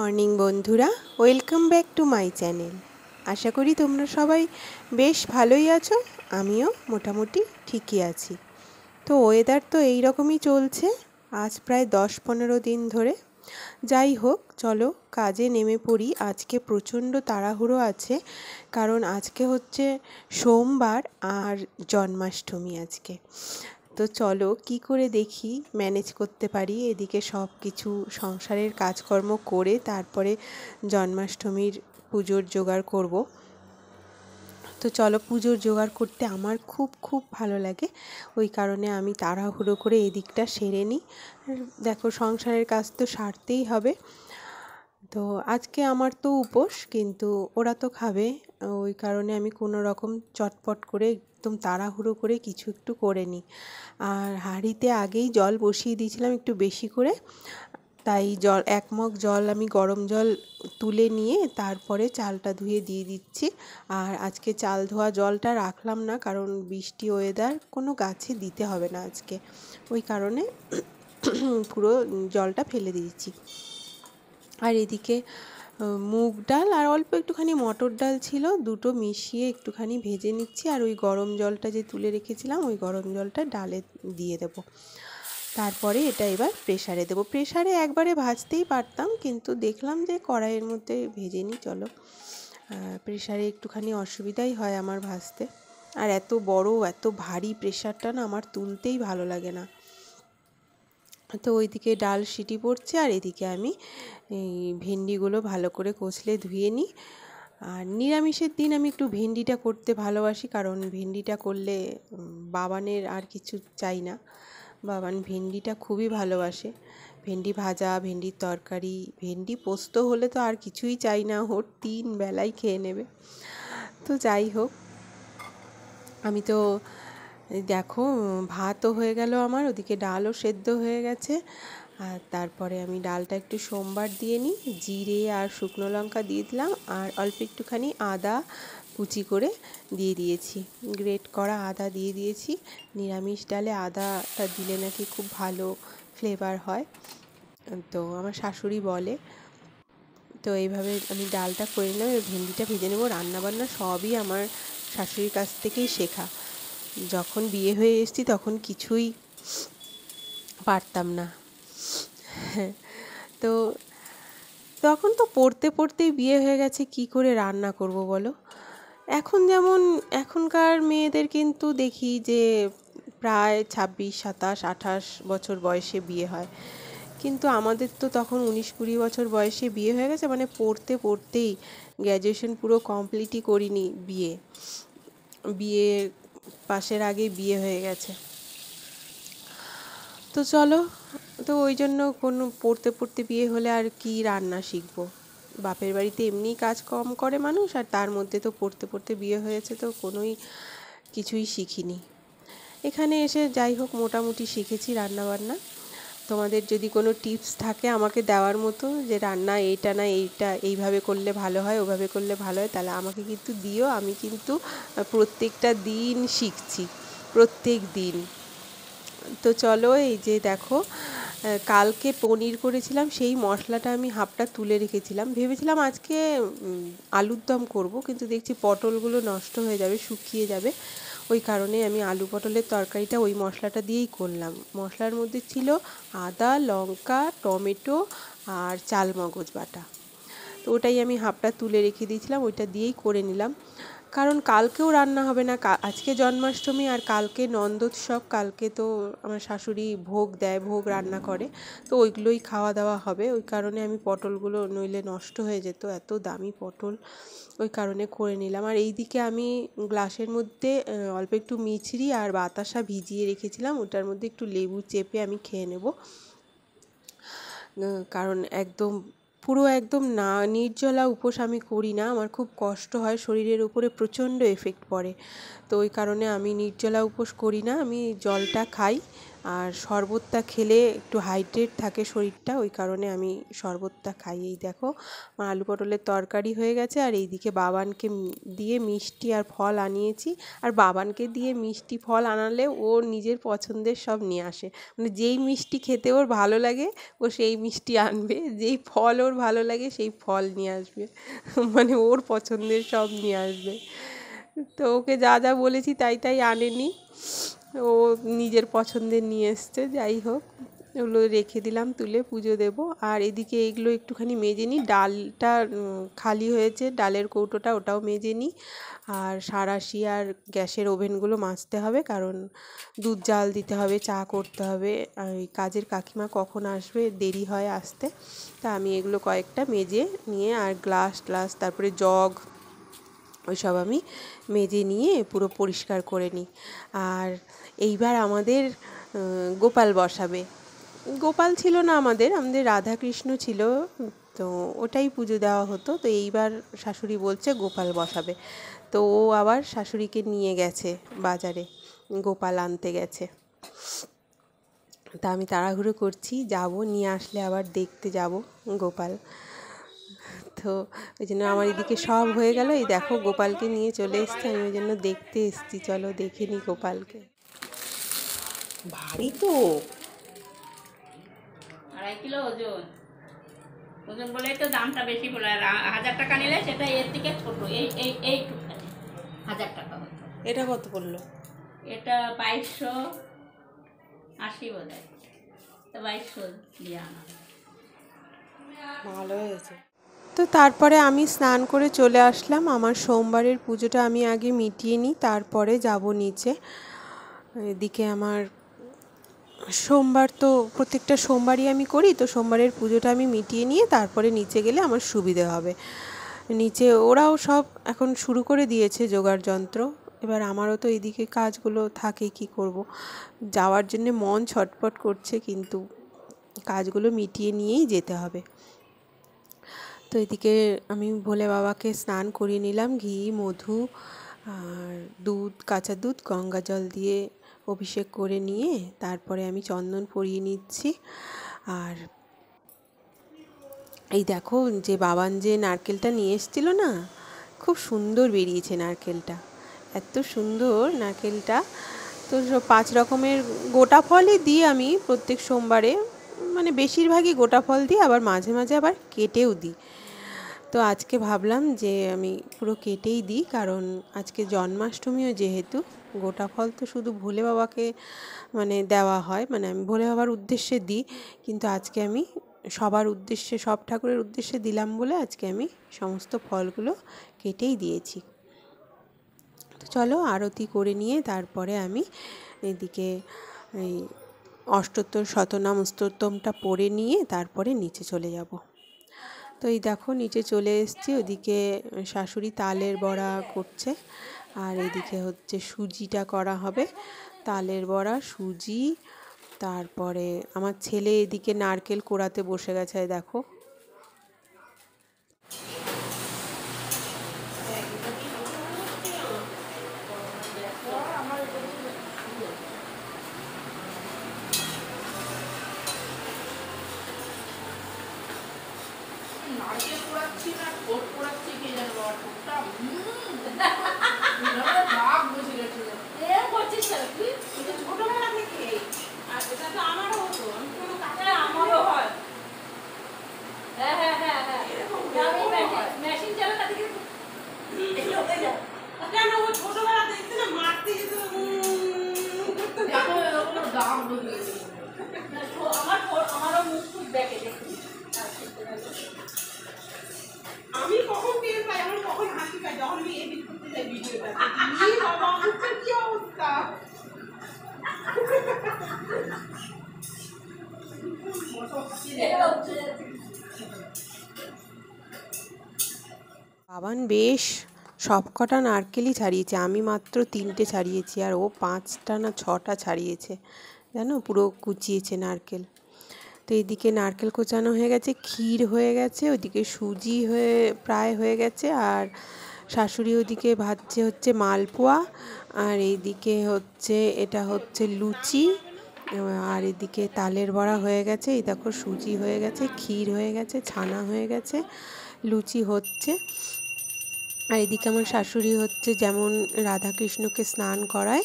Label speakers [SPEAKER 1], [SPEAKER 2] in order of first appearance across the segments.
[SPEAKER 1] Morning বন্ধুরা, welcome back to my channel. আশা করি তোমরা সবাই বেশ ভালোই আছো। আমিও মোটামুটি ঠিকই আছি। তো ওয়েদার তো এই রকমই চলছে আজ প্রায় 10-15 দিন ধরে। যাই হোক, চলো কাজে নেমে পড়ি। আজকে প্রচণ্ড তাড়াহুড়ো আছে, কারণ আজকে হচ্ছে সোমবার আর জন্মাষ্টমী আজকে। তো চলো কি করে দেখি ম্যানেজ করতে পারি এদিকে সব কিছু সংসারের কাজকর্ম করে তারপরে জন্মাষ্টমীর পুজোর জোগাড় করব। তো চলো, পুজোর জোগাড় করতে আমার খুব খুব ভালো লাগে, ওই কারণে আমি তাড়াহুড়ো করে এদিকটা সেরে নিই। দেখো, সংসারের কাজ তো সারতেই হবে। তো আজকে আমার তো উপোস, কিন্তু ওরা তো খাবে, ওই কারণে আমি কোনো রকম চটপট করে একদম তাড়াহুড়ো করে কিছু একটু করে নিই। আর হাঁড়িতে আগেই জল বসিয়ে দিয়েছিলাম একটু বেশি করে, তাই এক মগ জল আমি গরম জল তুলে নিয়ে তারপরে চালটা ধুয়ে দিয়ে দিচ্ছি। আর আজকে চাল ধোয়া জলটা রাখলাম না, কারণ বৃষ্টি ওয়েদার, কোনো গাছে দিতে হবে না আজকে, ওই কারণে পুরো জলটা ফেলে দিয়েছি। আর এদিকে মুগ ডাল আর অল্প একটুখানি মটর ডাল ছিল, দুটো মিশিয়ে একটুখানি ভেজে নিচ্ছি। আর ওই গরম জলটা যে তুলে রেখেছিলাম, ওই গরম জলটা ডালে দিয়ে দেবো। তারপরে এটা এবার প্রেসারে দেবো। প্রেসারে একবারে ভাজতেই পারতাম, কিন্তু দেখলাম যে কড়াইয়ের মধ্যে ভেজে নিই। চলো, প্রেসারে একটুখানি অসুবিধাই হয় আমার ভাজতে। আর এত বড় এত ভারী প্রেসারটা না আমার তুলতেই ভালো লাগে না। তো ওইদিকে ডাল সিটি পড়ছে, আর এদিকে আমি এই ভেন্ডিগুলো ভালো করে কষলে ধুয়ে নিই। আর নিরামিষের দিন আমি একটু ভেন্ডিটা করতে ভালোবাসি, কারণ ভেন্ডিটা করলে বাবানের আর কিছু চাই না। বাবান ভেন্ডিটা খুবই ভালোবাসে। ভেন্ডি ভাজা, ভেন্ডির তরকারি, ভেন্ডি পোস্ত হলে তো আর কিছুই চাই না, ওর 3 বেলাই খেয়ে নেবে। তো যাই হোক, আমি তো দেখো ভাতও হয়ে গেল আমার, ওদিকে ডালও সেদ্ধ হয়ে গেছে। আর তারপরে আমি ডালটা একটু সোমবার দিয়ে নিই, জিরে আর শুকনো লঙ্কা দিয়ে দিলাম, আর অল্প একটুখানি আদা কুচি করে দিয়ে দিয়েছি, গ্রেট করা আদা দিয়ে দিয়েছি। নিরামিষ ডালে আদাটা দিলে নাকি খুব ভালো ফ্লেভার হয়, তো আমার শাশুড়ি বলে। তো এইভাবে আমি ডালটা করে নিলাম, ভেন্ডিটা ভেজে নেবো। রান্নাবান্না সবই আমার শাশুড়ির কাছ থেকেই শেখা। যখন বিয়ে হয়ে এসেছি তখন কিছুই পারতাম না। তো তখন তো পড়তে পড়তেই বিয়ে হয়ে গেছে, কি করে রান্না করব বলো। এখন যেমন এখনকার মেয়েদের কিন্তু দেখি যে প্রায় 26, 27, 28 বছর বয়সে বিয়ে হয়, কিন্তু আমাদের তো তখন 19-20 বছর বয়সে বিয়ে হয়ে গেছে, মানে পড়তে পড়তেই, গ্র্যাজুয়েশন পুরো কমপ্লিটই করিনি, বিয়ে পাশের আগেই বিয়ে হয়ে গেছে। তো চলো, তো ওই জন্য কোনো পড়তে পড়তে বিয়ে হলে আর কি রান্না শিখবো। বাপের বাড়িতে এমনিই কাজ কম করে মানুষ, আর তার মধ্যে তো পড়তে পড়তে বিয়ে হয়েছে, তো কিছুই শিখিনি। এখানে এসে যাই হোক মোটামুটি শিখেছি রান্নাবান্না। তোমাদের যদি কোনো টিপস থাকে আমাকে দেওয়ার মতো, যে রান্না এইটা না এইটা এইভাবে করলে ভালো হয়, ওভাবে করলে ভালো হয়, তাহলে আমাকে কিন্তু দিও। আমি কিন্তু প্রত্যেকটা দিন শিখছি, প্রত্যেক দিন। তো চলো, এই যে দেখো, কালকে পনির করেছিলাম, সেই মশলাটা আমি হাফটা তুলে রেখেছিলাম। ভেবেছিলাম আজকে আলুর দম করব, কিন্তু দেখছি পটলগুলো নষ্ট হয়ে যাবে, শুকিয়ে যাবে, ওই কারণে আমি আলু পটলের তরকারিটা ওই মশলাটা দিয়েই করলাম। মশলার মধ্যে ছিল আদা, লঙ্কা, টমেটো আর চালমগজ বাটা। তো ওটাই আমি হাফটা তুলে রেখে দিয়েছিলাম, ওইটা দিয়েই করে নিলাম। কারণ কালকেও রান্না হবে না, আজকে জন্মাষ্টমী আর কালকে নন্দোৎসব। কালকে তো আমার শাশুড়ি ভোগ দেয়, ভোগ রান্না করে, তো ওইগুলোই খাওয়া দাওয়া হবে। ওই কারণে আমি পটলগুলো নইলে নষ্ট হয়ে যেত, এত দামি পটল, ওই কারণে করে নিলাম। আর এইদিকে আমি গ্লাসের মধ্যে অল্প একটু মিছরি আর বাতাসা ভিজিয়ে রেখেছিলাম, ওটার মধ্যে একটু লেবু চেপে আমি খেয়ে নেব। কারণ পুরো একদম না নির্জলা উপোস আমি করি না, আমার খুব কষ্ট হয়, শরীরের উপরে প্রচণ্ড এফেক্ট পড়ে, তো ওই কারণে আমি নির্জলা উপোস করি না, আমি জলটা খাই। আর শরবতটা খেলে একটু হাইড্রেট থাকে শরীরটা, ওই কারণে আমি শরবতটা খাই। এই দেখো আমার আলু পটলের তরকারি হয়ে গেছে, আর এইদিকে বাবানকে দিয়ে মিষ্টি আর ফল আনিয়েছি। আর বাবানকে দিয়ে মিষ্টি ফল আনালে ও নিজের পছন্দের সব নিয়ে আসে, মানে যেই মিষ্টি খেতে ওর ভালো লাগে ও সেই মিষ্টি আনবে, যেই ফল ওর ভালো লাগে সেই ফল নিয়ে আসবে, মানে ওর পছন্দের সব নিয়ে আসবে। তো ওকে যা যা বলেছি তাই তাই আনেনি, ও নিজের পছন্দের নিয়ে এসছে। যাই হোক, ওগুলো রেখে দিলাম তুলে পুজো দেব। আর এদিকে এগুলো একটুখানি মেজে নিই, ডালটা খালি হয়েছে, ডালের কৌটোটা ওটাও মেজে নিই। আর সাঁড়াশি আর গ্যাসের ওভেনগুলো মাজতে হবে, কারণ দুধ জাল দিতে হবে, চা করতে হবে। আর ওই কাজের কাকিমা কখন আসবে, দেরি হয় আসতে, তা আমি এগুলো কয়েকটা মেজে নিয়ে, আর গ্লাস গ্লাস তারপরে জগ ওইসব আমি মেজে নিয়ে পুরো পরিষ্কার করে নিই। আর এইবার আমাদের গোপাল বসাবে। গোপাল ছিল না আমাদের রাধাকৃষ্ণ ছিল, তো ওটাই পুজো দেওয়া হতো। তো এইবার শাশুড়ি বলছে গোপাল বসাবে, তো ও আবার শাশুড়িকে নিয়ে গেছে বাজারে, গোপাল আনতে গেছে। তা আমি তাড়াহুড়ো করছি, যাব, নিয়ে আসলে আবার দেখতে যাব গোপাল। তো ওই জন্য আমার এদিকে সব হয়ে গেল। এই দেখো গোপালকে নিয়ে চলে এসছে, আমি ওই জন্য দেখতে এসছি, চলো দেখে নি গোপালকে। ভারী তো,
[SPEAKER 2] 2.5 কিলো ওজন। ওজন বলেই তো দামটা বেশি বলে। আর 1000 টাকা নিলে সেটা এর থেকে ছোট, এইটুখানি 1000 টাকা হতো।
[SPEAKER 1] এটা কত পড়লো?
[SPEAKER 2] এটা 2280 বোধ হয়, তো 2200 দিয়ে আনা।
[SPEAKER 1] ভালো হয়েছে। তো তারপরে আমি স্নান করে চলে আসলাম, আমার সোমবারের পুজোটা আমি আগে মিটিয়ে নিই, তারপরে যাব নিচে। এদিকে আমার সোমবার তো প্রত্যেকটা সোমবারই আমি করি, তো সোমবারের পুজোটা আমি মিটিয়ে নিয়ে তারপরে নিচে গেলে আমার সুবিধে হবে। নিচে ওরাও সব এখন শুরু করে দিয়েছে জোগাড় যন্ত্র, এবার আমারও তো এদিকে কাজগুলো থাকে, কি করব, যাওয়ার জন্যে মন ছটফট করছে, কিন্তু কাজগুলো মিটিয়ে নিয়েই যেতে হবে। তো এদিকে আমি ভোলে বাবাকে স্নান করিয়ে নিলাম, ঘি মধু আর দুধ, কাঁচা দুধ, গঙ্গা জল দিয়ে অভিষেক করে নিয়ে তারপরে আমি চন্দন পরিয়ে নিচ্ছি। আর এই দেখো যে বাবান যে নারকেলটা নিয়ে এসেছিলো না, খুব সুন্দর বেরিয়েছে নারকেলটা, এত সুন্দর নারকেলটা। তো 5 রকমের গোটা ফলই দিই আমি প্রত্যেক সোমবারে, মানে বেশিরভাগই গোটা ফল দিই, আবার মাঝে মাঝে আবার কেটেও দিই। তো আজকে ভাবলাম যে আমি পুরো কেটেই দিই, কারণ আজকে জন্মাষ্টমীও যেহেতু, গোটা ফল তো শুধু ভোলে বাবাকে মানে দেওয়া হয়, মানে আমি ভোলে বাবার উদ্দেশ্যে দিই, কিন্তু আজকে আমি সবার উদ্দেশ্যে, সব ঠাকুরের উদ্দেশ্যে দিলাম বলে আজকে আমি সমস্ত ফলগুলো কেটেই দিয়েছি। তো চলো আরতি করে নিয়ে তারপরে আমি এদিকে এই অষ্টোত্তর শতনাম স্তোত্রমটা পড়ে নিয়ে তারপরে নিচে চলে যাব। তো এই দেখো নিচে চলে এসেছি, ওদিকে শাশুড়ি তালের বড়া করছে, আর এদিকে হচ্ছে সুজিটা করা হবে, তালের বড়া, সুজি। তারপরে আমার ছেলে এদিকে নারকেল কোড়াতে বসে গেছে, দেখো।
[SPEAKER 2] নারকেল পোড়াচ্ছি না ঠোঁট পোড়াচ্ছি, কে জানে বাবা, ঠোঁটটা দাগ বসে গেছিল। এরকম করছিস কেন তুই? কিন্তু ছোটবেলা থেকে, আর এটা তো আমারও হতো, আমি কোনো কাছে আমারও হয়। হ্যাঁ হ্যাঁ হ্যাঁ হ্যাঁ, আমি মেশিন চালাটা থেকে কেন ও ছোটবেলা দেখতে না মারতে যেত, দেখো এরকম দাগ বসে গেছিল। আমারও মুখ টুক দেখে দেখি। আমি কখন টের পাই, আমার কখন হাসি পাই, যখন আমি এডিট করতে যাই ভিডিওটা, কি বাবা মুখের কি অবস্থা।
[SPEAKER 1] বাবান বেশ সবকটা নারকেলই ছাড়িয়েছে, আমি মাত্র 3টে ছাড়িয়েছি, আর ও 5টা না 6টা ছাড়িয়েছে, জানো, পুরো কুচিয়েছে নারকেল। তো এইদিকে নারকেল কোচানো হয়ে গেছে, ক্ষীর হয়ে গেছে, ওইদিকে সুজি প্রায় হয়ে গেছে, আর শাশুড়ি ওদিকে ভাজছে হচ্ছে মালপোয়া, আর এইদিকে হচ্ছে এটা হচ্ছে লুচি, আর এদিকে তালের বড়া হয়ে গেছে, এই দেখো সুজি হয়ে গেছে, ক্ষীর হয়ে গেছে, ছানা হয়ে গেছে, লুচি হচ্ছে। আর এদিকে আমার শাশুড়ি হচ্ছে যেমন রাধাকৃষ্ণকে স্নান করায়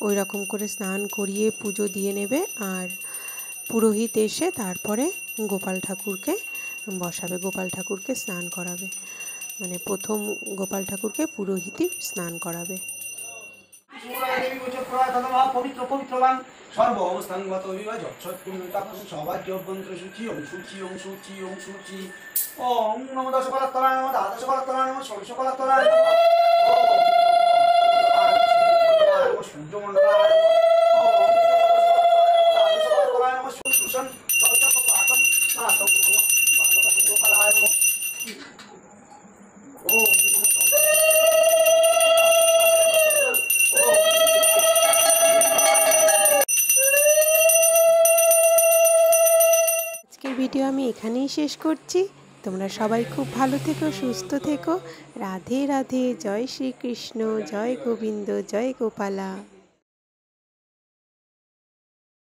[SPEAKER 1] ওই রকম করে স্নান করিয়ে পুজো দিয়ে নেবে। আর পুরোহিত এসে তারপরে গোপাল ঠাকুরকে বসাবে, গোপাল ঠাকুরকে স্নান করাবে, মানে প্রথম গোপাল ঠাকুরকে পুরোহিতই স্নান করাবে।
[SPEAKER 3] পবিত্র পবিত্রবান সর্ব অবস্থানগত বিবাহ সবাইকে অভ্যন্তর সূচি ওম সূচি ওম সূচি ওম সূচি ওম নম দশ কলাতলায় নম দ্বাদশ কলাতলায় নম ষোড়শ কলাতলায় নম সূর্যমন্ডলায় নম সুষণ
[SPEAKER 1] আজকের ভিডিও আমি এখানেই শেষ করছি। তোমরা সবাই খুব ভালো থেকো, সুস্থ থেকো। রাধে রাধে, জয় শ্রীকৃষ্ণ, জয় গোবিন্দ, জয় গোপালা।